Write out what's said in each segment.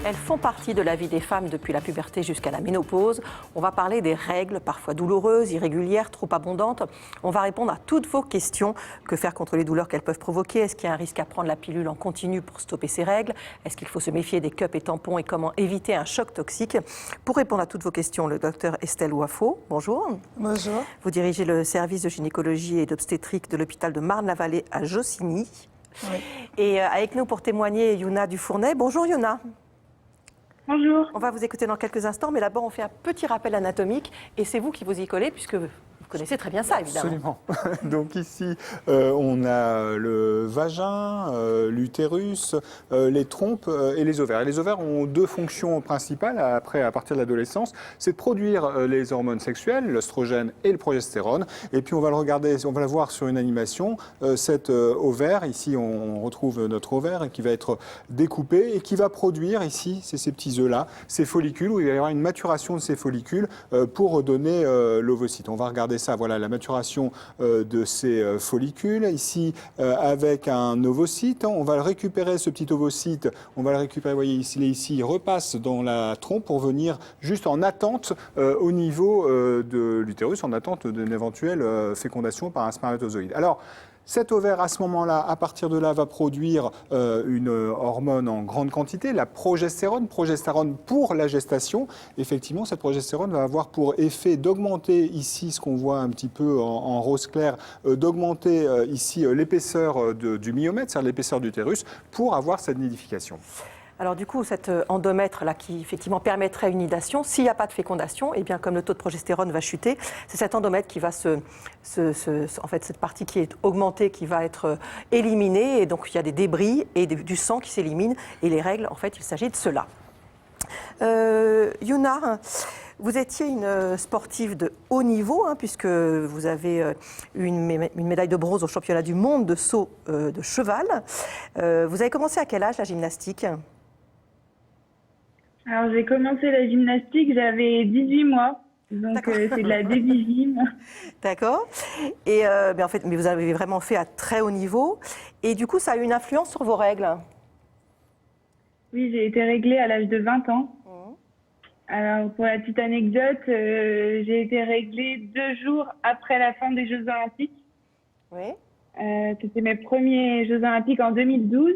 Elles font partie de la vie des femmes depuis la puberté jusqu'à la ménopause. On va parler des règles, parfois douloureuses, irrégulières, trop abondantes. On va répondre à toutes vos questions. Que faire contre les douleurs qu'elles peuvent provoquer? Est-ce qu'il y a un risque à prendre la pilule en continu pour stopper ces règles? Est-ce qu'il faut se méfier des cups et tampons et comment éviter un choc toxique? Pour répondre à toutes vos questions, le docteur Estelle Wafo, bonjour. Bonjour. Vous dirigez le service de gynécologie et d'obstétrique de l'hôpital de Marne-la-Vallée à Jossigny. Oui. Et avec nous pour témoigner, Yuna Dufournay. Bonjour Yuna. Bonjour. On va vous écouter dans quelques instants, mais d'abord on fait un petit rappel anatomique et c'est vous qui vous y collez puisque vous connaissez très bien ça évidemment. Absolument. Donc ici, on a le vagin, l'utérus, les trompes et les ovaires. Et les ovaires ont deux fonctions principales à partir de l'adolescence, c'est de produire les hormones sexuelles, l'œstrogène et le progestérone. Et puis on va le voir sur une animation, cet ovaire, ici on retrouve notre ovaire qui va être découpé et qui va produire ici, c'est ces petits œufs-là, ces follicules où il va y avoir une maturation de ces follicules pour donner l'ovocyte. On va regarder ça, voilà la maturation de ces follicules. Ici, avec un ovocyte, on va le récupérer, ce petit ovocyte, on va le récupérer, vous voyez ici, il repasse dans la trompe pour venir juste en attente au niveau de l'utérus, en attente d'une éventuelle fécondation par un spermatozoïde. Alors, cet ovaire, à ce moment-là, à partir de là, va produire une hormone en grande quantité, la progestérone pour la gestation. Effectivement, cette progestérone va avoir pour effet d'augmenter ici, ce qu'on voit un petit peu en rose clair, d'augmenter ici l'épaisseur du myomètre, c'est-à-dire l'épaisseur d'utérus, pour avoir cette nidification. Alors du coup, cet endomètre-là qui effectivement permettrait une nidation, s'il n'y a pas de fécondation, et bien comme le taux de progestérone va chuter, c'est cet endomètre qui va en fait, cette partie qui est augmentée, qui va être éliminée, et donc il y a des débris et du sang qui s'élimine, et les règles, en fait, il s'agit de cela. Yuna, vous étiez une sportive de haut niveau, puisque vous avez une médaille de bronze au championnat du monde de saut de cheval. Vous avez commencé à quel âge la gymnastique ? Alors j'ai commencé la gymnastique, j'avais 18 mois, donc c'est de la baby-gym. D'accord. Et en fait, mais vous avez vraiment fait à très haut niveau. Et du coup, ça a eu une influence sur vos règles? Oui, j'ai été réglée à l'âge de 20 ans. Alors pour la petite anecdote, j'ai été réglée 2 jours après la fin des Jeux Olympiques. Oui. C'était mes premiers Jeux Olympiques en 2012.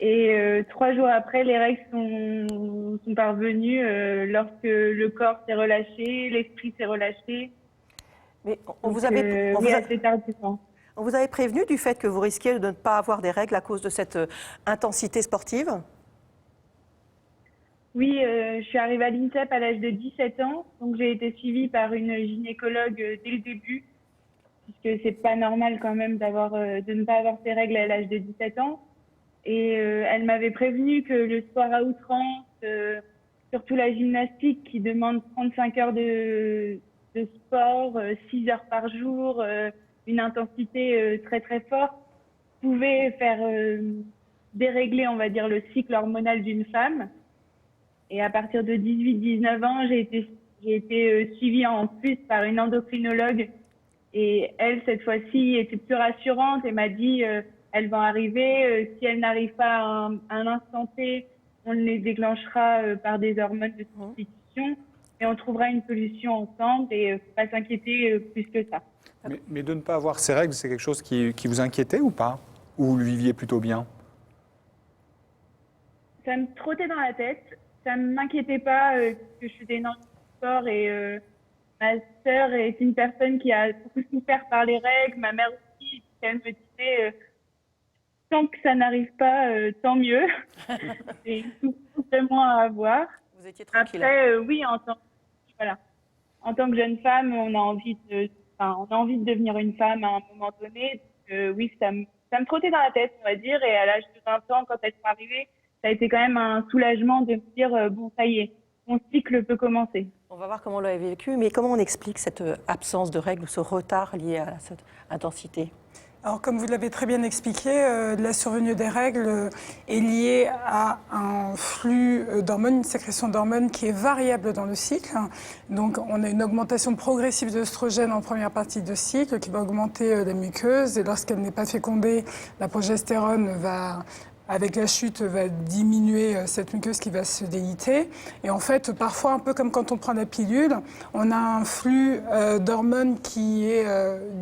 Et 3 jours après, les règles sont parvenues lorsque le corps s'est relâché, l'esprit s'est relâché. Mais on vous avait prévenu du fait que vous risquiez de ne pas avoir des règles à cause de cette intensité sportive? Oui, je suis arrivée à l'INSEP à l'âge de 17 ans, donc j'ai été suivie par une gynécologue dès le début, puisque c'est pas normal quand même de ne pas avoir ses règles à l'âge de 17 ans. Et elle m'avait prévenu que le sport à outrance, surtout la gymnastique qui demande 35 heures de sport, 6 heures par jour, une intensité très très forte, pouvait faire dérégler, on va dire, le cycle hormonal d'une femme. Et à partir de 18-19 ans, j'ai été suivie en plus par une endocrinologue. Et elle, cette fois-ci, était plus rassurante et m'a dit elles vont arriver. Si elles n'arrivent pas à un instant T, on les déclenchera par des hormones de substitution et on trouvera une solution ensemble et faut pas s'inquiéter plus que ça. Mais de ne pas avoir ces règles, c'est quelque chose qui vous inquiétait ou pas? Ou vous le viviez plutôt bien? Ça me trottait dans la tête. Ça ne m'inquiétait pas que je faisais énormément de sport et ma sœur est une personne qui a beaucoup souffert par les règles. Ma mère aussi, elle me disait tant que ça n'arrive pas, tant mieux. C'est une souffrance de moins à avoir. Vous étiez tranquille. Après, oui, en tant que jeune femme, on a envie de devenir une femme à un moment donné. Oui, ça me trottait dans la tête, on va dire. Et à l'âge de 20 ans, quand elles sont arrivées, ça a été quand même un soulagement de me dire bon, ça y est, mon cycle peut commencer. On va voir comment on l'a vécu, mais comment on explique cette absence de règles ou ce retard lié à cette intensité? Alors, comme vous l'avez très bien expliqué, la survenue des règles est liée à un flux d'hormones, une sécrétion d'hormones qui est variable dans le cycle. Donc, on a une augmentation progressive d'œstrogène en première partie de cycle qui va augmenter la muqueuse. Et lorsqu'elle n'est pas fécondée, la progestérone va avec la chute, va diminuer cette muqueuse qui va se déliter. Et en fait, parfois, un peu comme quand on prend la pilule, on a un flux d'hormones qui est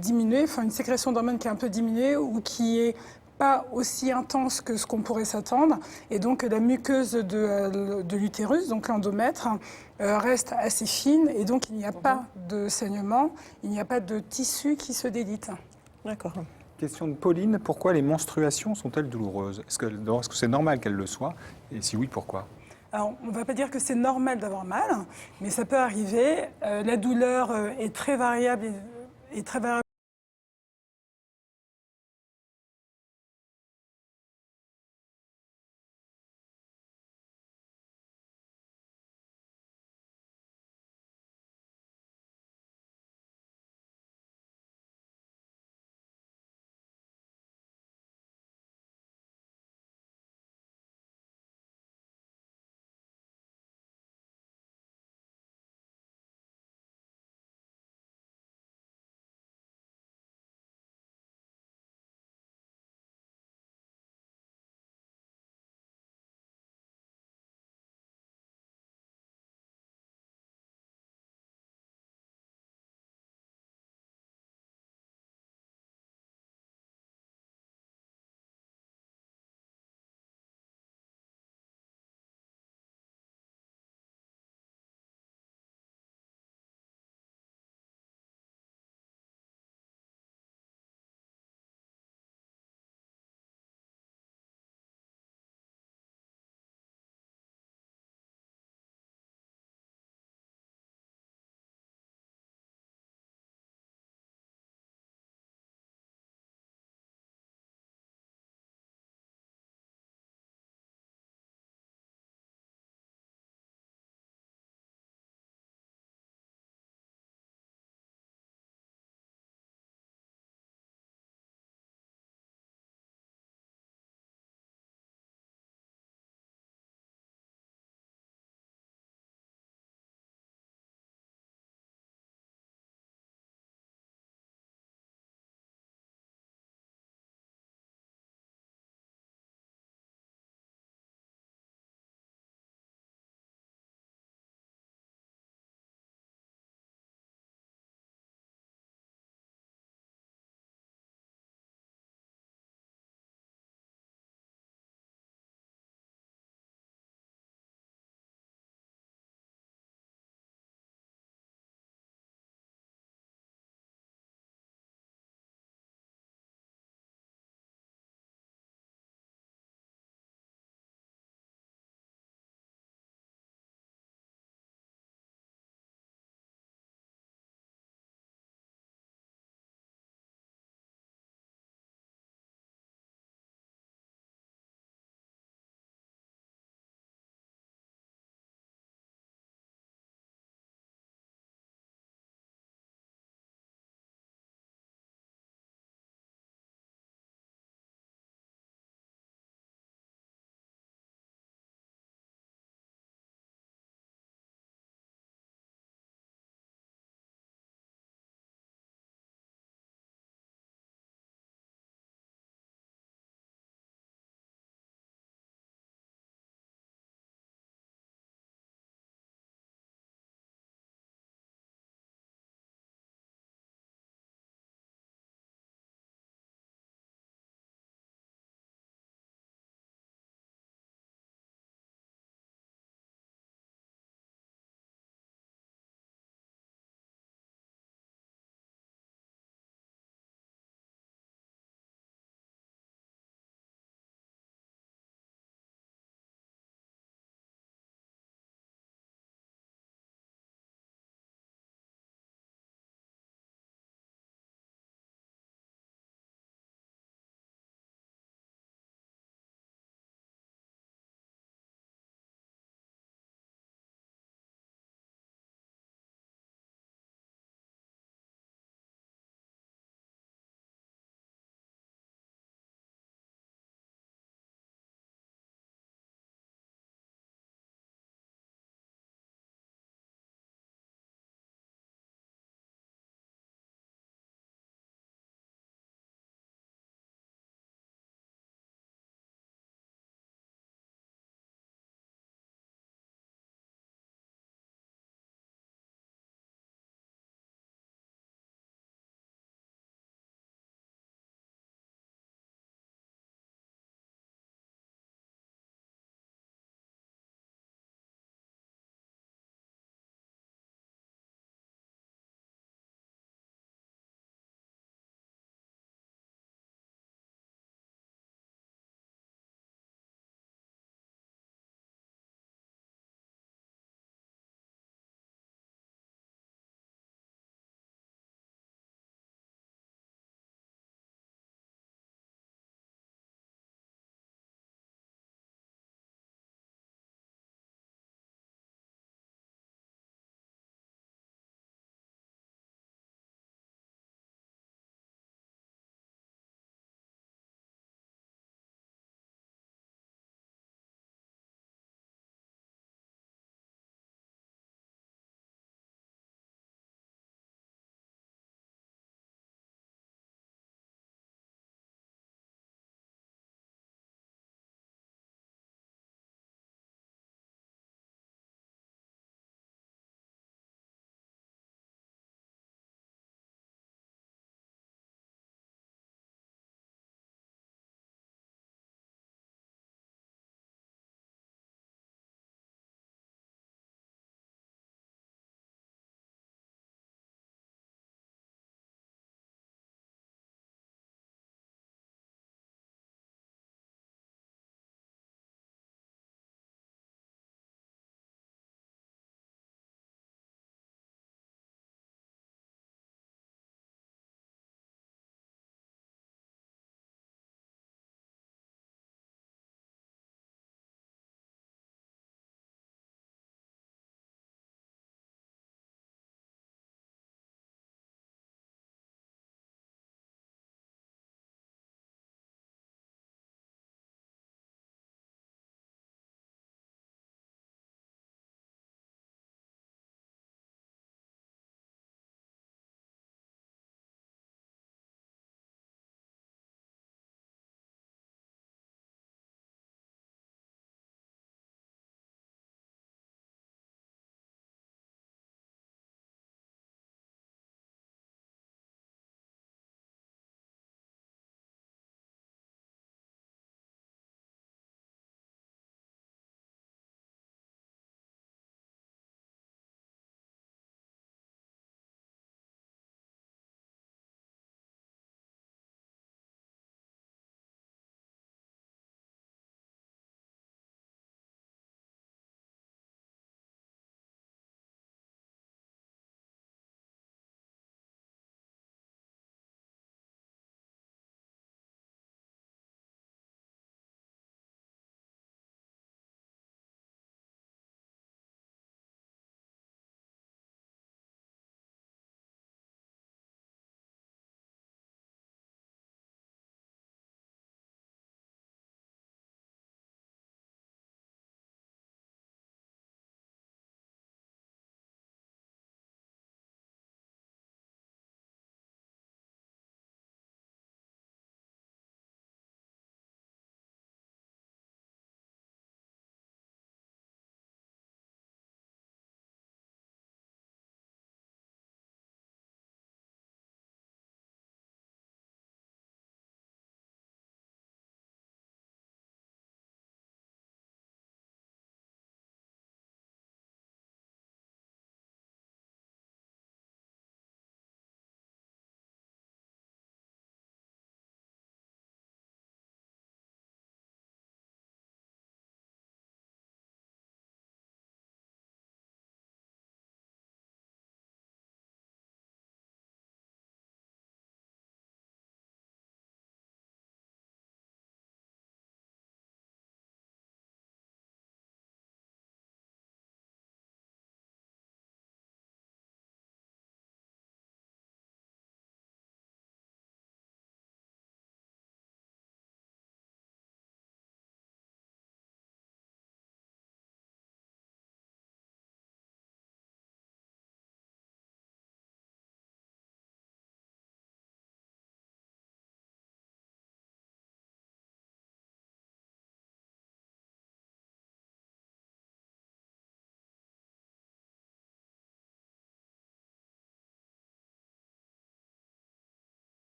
diminué, enfin une sécrétion d'hormones qui est un peu diminuée ou qui est pas aussi intense que ce qu'on pourrait s'attendre. Et donc, la muqueuse de l'utérus, donc l'endomètre, reste assez fine. Et donc, il n'y a pas de saignement, il n'y a pas de tissu qui se délite. D'accord. Question de Pauline, pourquoi les menstruations sont-elles douloureuses? Est-ce que c'est normal qu'elles le soient? Et si oui, pourquoi? Alors, on ne va pas dire que c'est normal d'avoir mal, mais ça peut arriver. La douleur est très variable